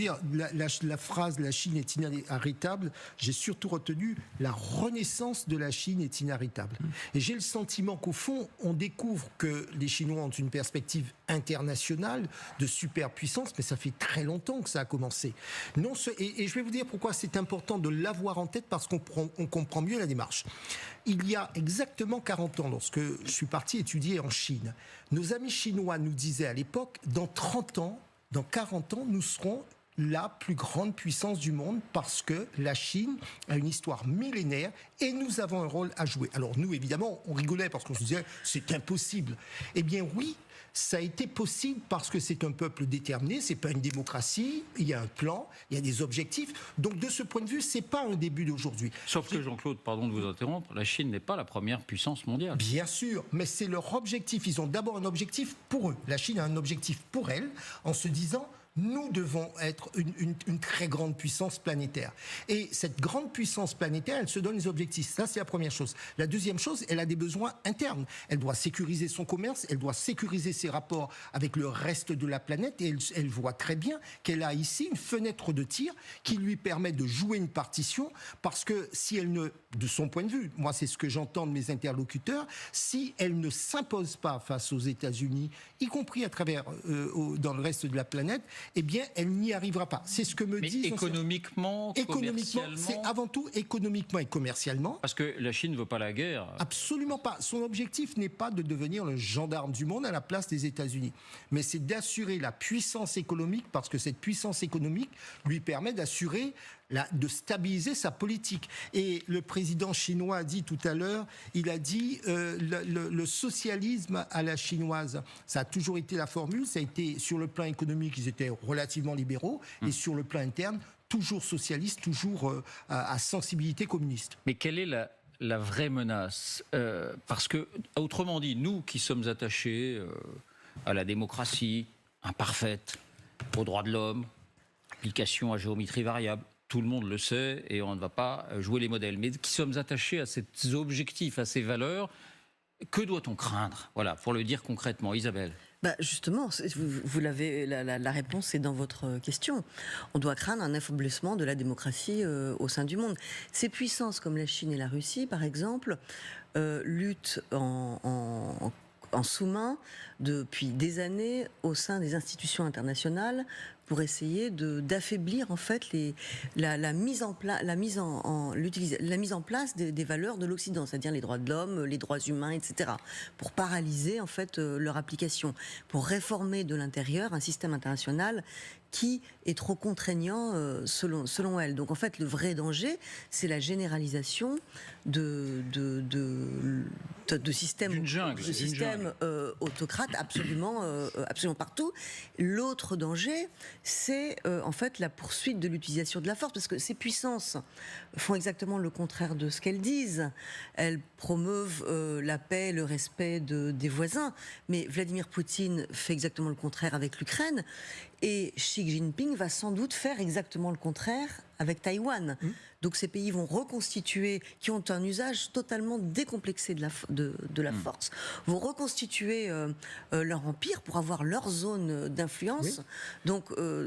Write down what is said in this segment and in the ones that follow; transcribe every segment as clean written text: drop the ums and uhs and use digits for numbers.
dire, la phrase « la Chine est inarrêtable », j'ai surtout retenu « la renaissance de la Chine est inarrêtable ». Et j'ai le sentiment qu'au fond, on découvre que les Chinois ont une perspective internationale de superpuissance, mais ça fait très longtemps que ça a commencé. Et je vais vous dire pourquoi c'est important de l'avoir en tête, parce qu'on comprend mieux la démarche. Il y a exactement 40 ans, lorsque je suis parti étudier en Chine, nos amis chinois nous disaient à l'époque, dans 30 ans, dans 40 ans, nous serons la plus grande puissance du monde parce que la Chine a une histoire millénaire et nous avons un rôle à jouer. Alors nous, évidemment, on rigolait parce qu'on se disait c'est impossible. Eh bien oui, ça a été possible parce que c'est un peuple déterminé, c'est pas une démocratie, il y a un plan, il y a des objectifs. Donc de ce point de vue, c'est pas un début d'aujourd'hui. Sauf que Jean-Claude, pardon de vous interrompre, la Chine n'est pas la première puissance mondiale. Bien sûr, mais c'est leur objectif. Ils ont d'abord un objectif pour eux. La Chine a un objectif pour elle en se disant nous devons être une très grande puissance planétaire. Et cette grande puissance planétaire, elle se donne des objectifs. Ça, c'est la première chose. La deuxième chose, elle a des besoins internes. Elle doit sécuriser son commerce, elle doit sécuriser ses rapports avec le reste de la planète, et elle voit très bien qu'elle a ici une fenêtre de tir qui lui permet de jouer une partition, parce que si elle ne, de son point de vue, moi c'est ce que j'entends de mes interlocuteurs, si elle ne s'impose pas face aux États-Unis, y compris à travers dans le reste de la planète, eh bien, elle n'y arrivera pas. C'est ce que me disent... Économiquement, commercialement... c'est avant tout économiquement et commercialement. Parce que la Chine ne veut pas la guerre. Absolument pas. Son objectif n'est pas de devenir le gendarme du monde à la place des États-Unis. Mais c'est d'assurer la puissance économique, parce que cette puissance économique lui permet d'assurer de stabiliser sa politique. Et le président chinois a dit tout à l'heure, il a dit le socialisme à la chinoise. Ça a toujours été la formule, ça a été sur le plan économique, ils étaient relativement libéraux, et sur le plan interne, toujours socialiste, toujours à sensibilité communiste. Mais quelle est la vraie menace parce que, autrement dit, nous qui sommes attachés à la démocratie imparfaite, aux droits de l'homme, application à géométrie variable, tout le monde le sait et on ne va pas jouer les modèles, mais qui sommes attachés à ces objectifs, à ces valeurs, que doit-on craindre? Voilà, pour le dire concrètement, Isabelle. Justement, vous l'avez, la réponse est dans votre question. On doit craindre un affaiblissement de la démocratie au sein du monde. Ces puissances comme la Chine et la Russie, par exemple, luttent en sous-main depuis des années au sein des institutions internationales pour essayer d'affaiblir en fait la mise en place des valeurs de l'Occident, c'est-à-dire les droits de l'homme, les droits humains, etc. pour paralyser en fait leur application, pour réformer de l'intérieur un système international qui est trop contraignant selon elle. Donc en fait le vrai danger, c'est la généralisation de systèmes autocrates absolument partout. L'autre danger, c'est en fait la poursuite de l'utilisation de la force, parce que ces puissances font exactement le contraire de ce qu'elles disent. Elles promeuvent la paix, le respect des voisins, mais Vladimir Poutine fait exactement le contraire avec l'Ukraine, et Xi Jinping va sans doute faire exactement le contraire avec Taïwan. Donc ces pays vont reconstituer, qui ont un usage totalement décomplexé de la force, vont reconstituer leur empire pour avoir leur zone d'influence. Donc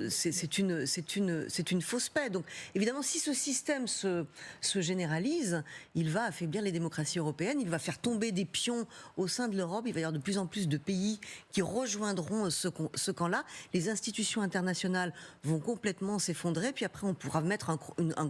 c'est une fausse paix. Donc évidemment, si ce système se généralise, il va affaiblir les démocraties européennes, il va faire tomber des pions au sein de l'Europe, il va y avoir de plus en plus de pays qui rejoindront ce camp-là. Les institutions internationales vont complètement s'effondrer, puis après on pourra mettre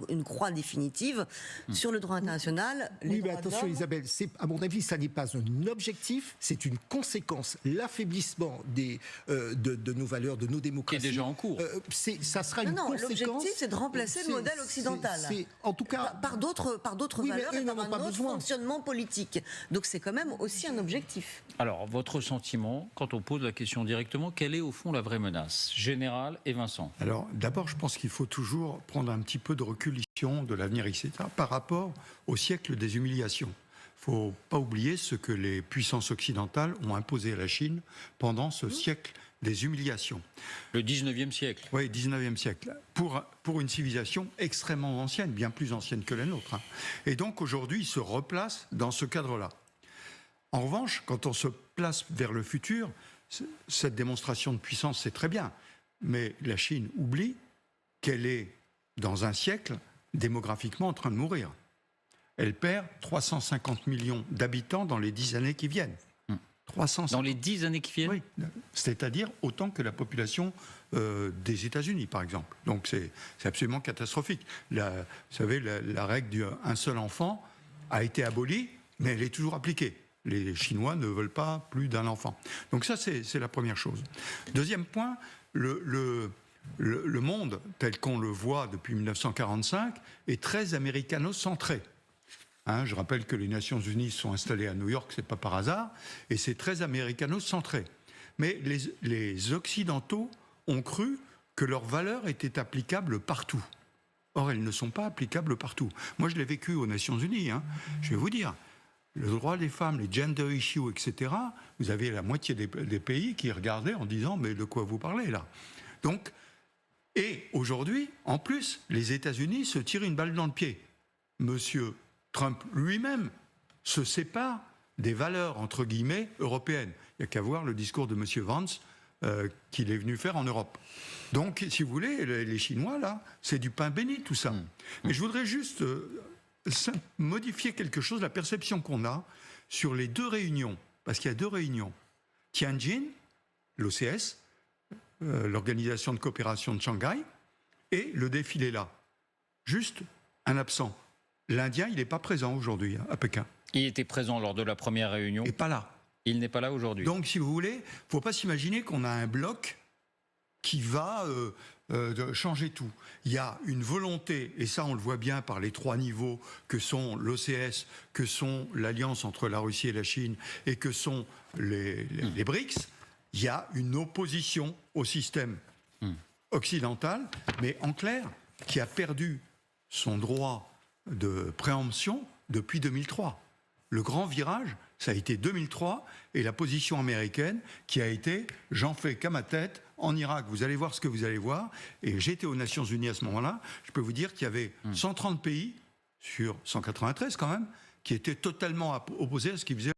une croix définitive sur le droit international. Oui, mais attention Isabelle, à mon avis, ça n'est pas un objectif, c'est une conséquence. L'affaiblissement de nos valeurs, de nos démocraties. Qui est déjà en cours. Ça sera une conséquence. L'objectif, c'est de remplacer le modèle occidental. En tout cas, par d'autres valeurs et par un autre fonctionnement politique. Donc c'est quand même aussi un objectif. Alors, votre sentiment, quand on pose la question directement, quelle est au fond la vraie menace? Général et Vincent. Alors, d'abord, je pense qu'il faut toujours prendre un petit peu de recul de l'avenir, etc., par rapport au siècle des humiliations. Il ne faut pas oublier ce que les puissances occidentales ont imposé à la Chine pendant ce siècle des humiliations. Le 19e siècle. Oui, 19e siècle. Pour une civilisation extrêmement ancienne, bien plus ancienne que la nôtre. Et donc, aujourd'hui, ils se replacent dans ce cadre-là. En revanche, quand on se place vers le futur, cette démonstration de puissance, c'est très bien. Mais la Chine oublie qu'elle est, dans un siècle, démographiquement en train de mourir. Elle perd 350 millions d'habitants dans les 10 années qui viennent. 350. Dans les 10 années qui viennent ? Oui, c'est-à-dire autant que la population des États-Unis, par exemple. Donc c'est absolument catastrophique. Vous savez, la règle d'un seul enfant a été abolie, mais elle est toujours appliquée. Les Chinois ne veulent pas plus d'un enfant. Donc ça, c'est la première chose. Deuxième point, le monde, tel qu'on le voit depuis 1945, est très américano-centré. Je rappelle que les Nations Unies sont installées à New York, c'est pas par hasard, et c'est très américano-centré. Mais les Occidentaux ont cru que leurs valeurs étaient applicables partout. Or, elles ne sont pas applicables partout. Moi, je l'ai vécu aux Nations Unies. Je vais vous dire, le droit des femmes, les gender issues, etc., vous avez la moitié des pays qui regardaient en disant « mais de quoi vous parlez là ?» Donc, et aujourd'hui, en plus, les États-Unis se tirent une balle dans le pied. Monsieur Trump lui-même se sépare des valeurs, entre guillemets, européennes. Il n'y a qu'à voir le discours de M. Vance qu'il est venu faire en Europe. Donc, si vous voulez, les Chinois, là, c'est du pain béni, tout ça. Mais je voudrais juste modifier quelque chose, la perception qu'on a sur les deux réunions. Parce qu'il y a deux réunions. Tianjin, l'OCS, l'Organisation de coopération de Shanghai, et le défilé là. Juste un absent. L'Indien, il n'est pas présent aujourd'hui à Pékin. Il était présent lors de la première réunion. Et pas là. Il n'est pas là aujourd'hui. Donc, si vous voulez, il ne faut pas s'imaginer qu'on a un bloc qui va changer tout. Il y a une volonté, et ça on le voit bien par les trois niveaux que sont l'OCS, que sont l'alliance entre la Russie et la Chine, et que sont les BRICS. Il y a une opposition au système occidental, mais en clair, qui a perdu son droit de préemption depuis 2003. Le grand virage, ça a été 2003, et la position américaine qui a été « j'en fais qu'à ma tête, en Irak, vous allez voir ce que vous allez voir ». Et j'étais aux Nations Unies à ce moment-là, je peux vous dire qu'il y avait 130 pays, sur 193 quand même, qui étaient totalement opposés à ce qu'ils faisaient.